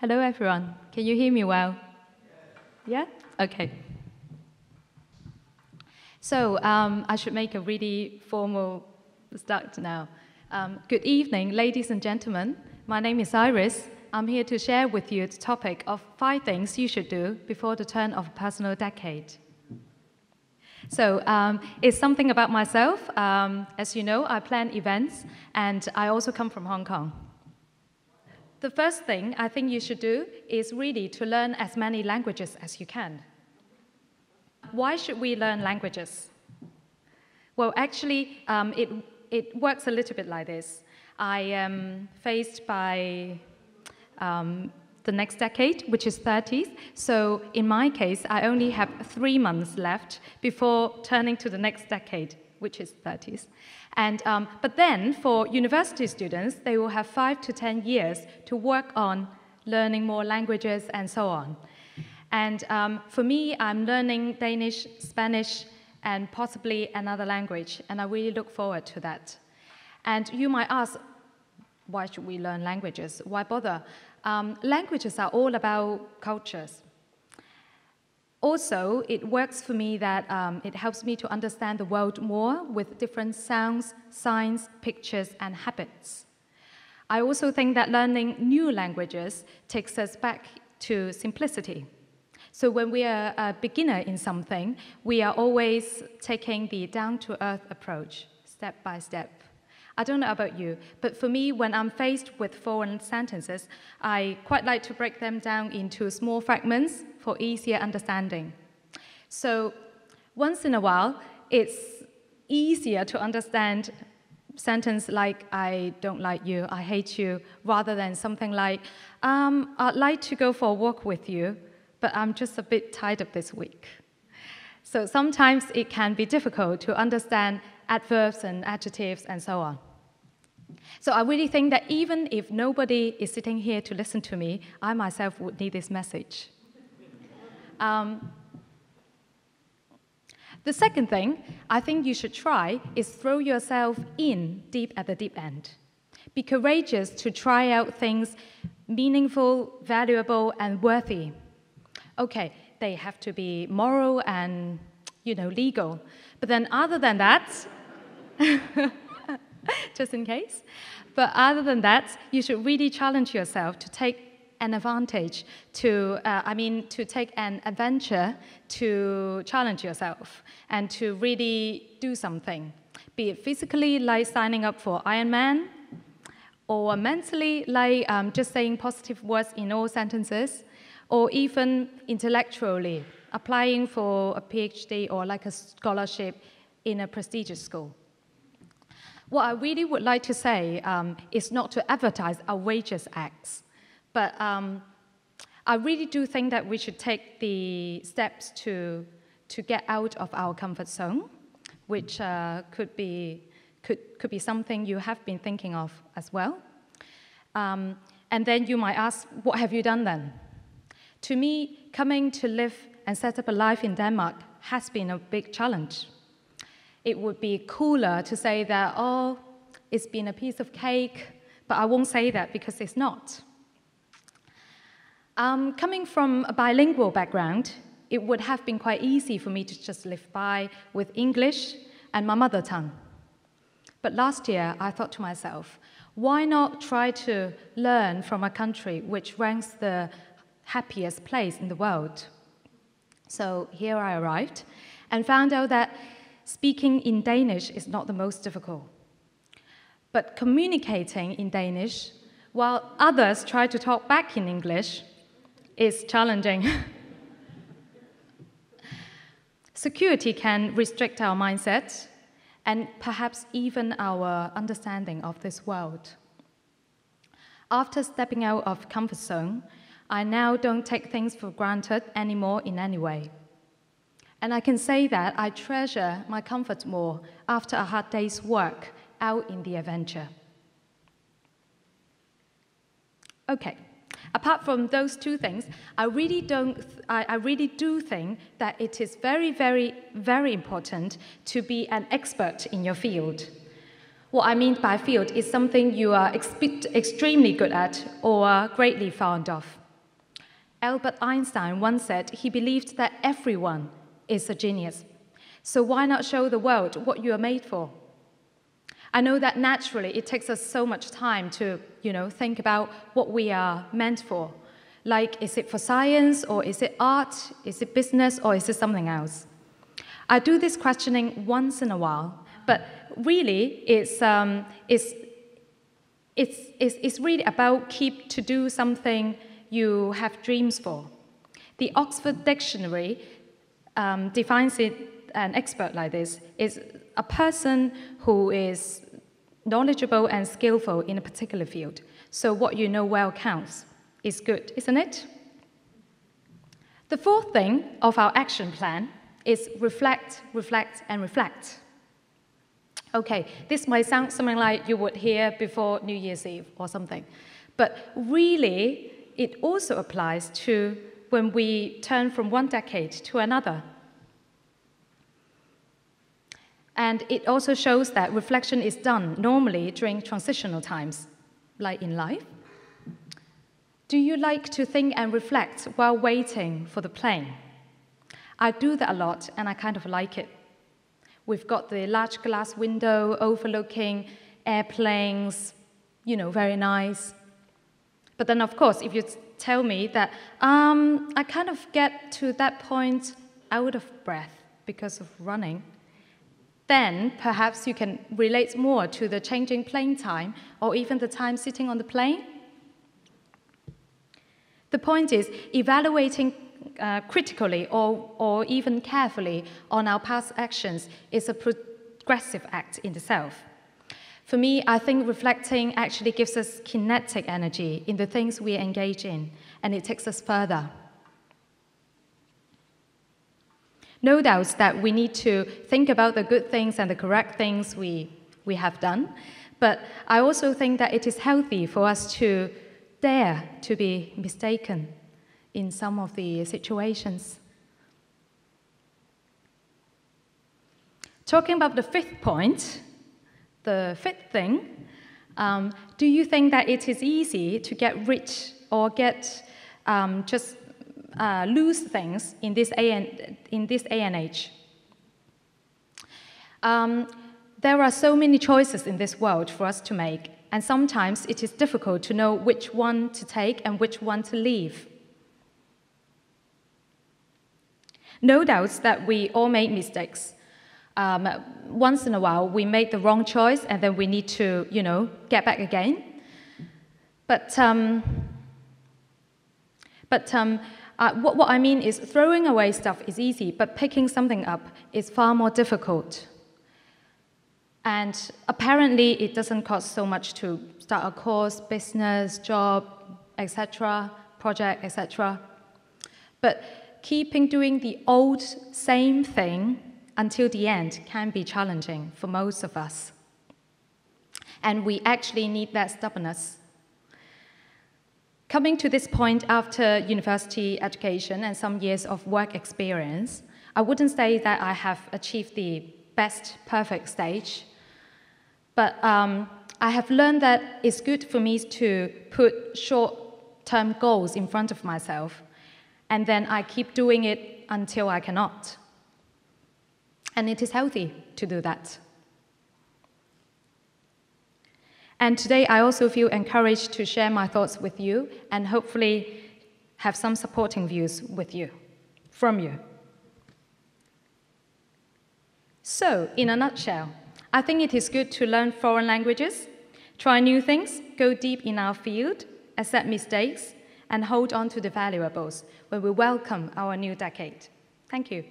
Hello, everyone. Can you hear me well? Yeah? Okay. So I should make a really formal start now. Good evening, ladies and gentlemen. My name is Iris. I'm here to share with you the topic of 5 things you should do before the turn of a personal decade. So it's something about myself. As you know, I plan events, and I also come from Hong Kong. The first thing I think you should do is really to learn as many languages as you can. Why should we learn languages? Well, actually, it works a little bit like this. I am faced by the next decade, which is 30s. So in my case, I only have 3 months left before turning to the next decade, which is 30s. And, but then for university students, they will have 5 to 10 years to work on learning more languages and so on. And for me, I'm learning Danish, Spanish, and possibly another language, and I really look forward to that. And you might ask, why should we learn languages? Why bother? Languages are all about cultures. Also, it works for me that it helps me to understand the world more with different sounds, signs, pictures, and habits. I also think that learning new languages takes us back to simplicity. So when we are a beginner in something, we are always taking the down-to-earth approach, step by step. I don't know about you, but for me, when I'm faced with foreign sentences, I quite like to break them down into small fragments for easier understanding. So once in a while, it's easier to understand sentence like, I don't like you, I hate you, rather than something like, I'd like to go for a walk with you, but I'm just a bit tired of this week. So sometimes it can be difficult to understand adverbs and adjectives and so on. So I really think that even if nobody is sitting here to listen to me, I myself would need this message. The second thing I think you should try is throw yourself in deep at the deep end. Be courageous to try out things meaningful, valuable, and worthy. Okay, they have to be moral and, legal. But then other than that, just in case, but other than that, you should really challenge yourself to take an advantage, to take an adventure to challenge yourself and to really do something. Be it physically, like signing up for Ironman, or mentally, like just saying positive words in all sentences, or even intellectually, applying for a PhD or like a scholarship in a prestigious school. What I really would like to say is not to advertise outrageous acts, but I really do think that we should take the steps to get out of our comfort zone, which could be something you have been thinking of as well. And then you might ask, what have you done then? To me, coming to live and set up a life in Denmark has been a big challenge. It would be cooler to say that, oh, it's been a piece of cake, but I won't say that because it's not. Coming from a bilingual background, it would have been quite easy for me to just live by with English and my mother tongue. But last year, I thought to myself, why not try to learn from a country which ranks the happiest place in the world? So here I arrived and found out that speaking in Danish is not the most difficult. But communicating in Danish while others try to talk back in English is challenging. Security can restrict our mindset and perhaps even our understanding of this world. After stepping out of comfort zone, I now don't take things for granted anymore in any way. And I can say that I treasure my comfort more after a hard day's work out in the adventure. Okay, apart from those 2 things, I really do think that it is very, very, very important to be an expert in your field. What I mean by field is something you are extremely good at or greatly fond of. Albert Einstein once said he believed that everyone is a genius. So why not show the world what you are made for? I know that naturally it takes us so much time to, think about what we are meant for. Like, is it for science, or is it art, is it business, or is it something else? I do this questioning once in a while, but really it's really about keep to do something you have dreams for. The Oxford Dictionary defines it, an expert like this, is a person who is knowledgeable and skillful in a particular field. So what you know well counts. Is good, isn't it? The fourth thing of our action plan is reflect, reflect, and reflect. Okay, this might sound something like you would hear before New Year's Eve or something, but really it also applies to when we turn from one decade to another. And it also shows that reflection is done normally during transitional times, like in life. Do you like to think and reflect while waiting for the plane? I do that a lot, and I kind of like it. We've got the large glass window overlooking airplanes, very nice. But then, of course, if you tell me that I kind of get to that point out of breath because of running, then perhaps you can relate more to the changing plane time or even the time sitting on the plane. The point is, evaluating critically or even carefully on our past actions is a progressive act in itself. For me, I think reflecting actually gives us kinetic energy in the things we engage in, and it takes us further. No doubt that we need to think about the good things and the correct things we have done, but I also think that it is healthy for us to dare to be mistaken in some of the situations. Talking about the fifth point, the fifth thing, do you think that it is easy to get rich or lose things in this day and age? There are so many choices in this world for us to make, and sometimes it is difficult to know which one to take and which one to leave. No doubt that we all make mistakes. Once in a while, we make the wrong choice, and then we need to, get back again. But what I mean is throwing away stuff is easy, but picking something up is far more difficult. And apparently, it doesn't cost so much to start a course, business, job, etc., project, etc. But keeping doing the old same thing until the end can be challenging for most of us. And we actually need that stubbornness. Coming to this point after university education and some years of work experience, I wouldn't say that I have achieved the best, perfect stage, but I have learned that it's good for me to put short-term goals in front of myself, and then I keep doing it until I cannot. And it is healthy to do that. And today I also feel encouraged to share my thoughts with you and hopefully have some supporting views from you. So, in a nutshell, I think it is good to learn foreign languages, try new things, go deep in our field, accept mistakes, and hold on to the valuables when we welcome our new decade. Thank you.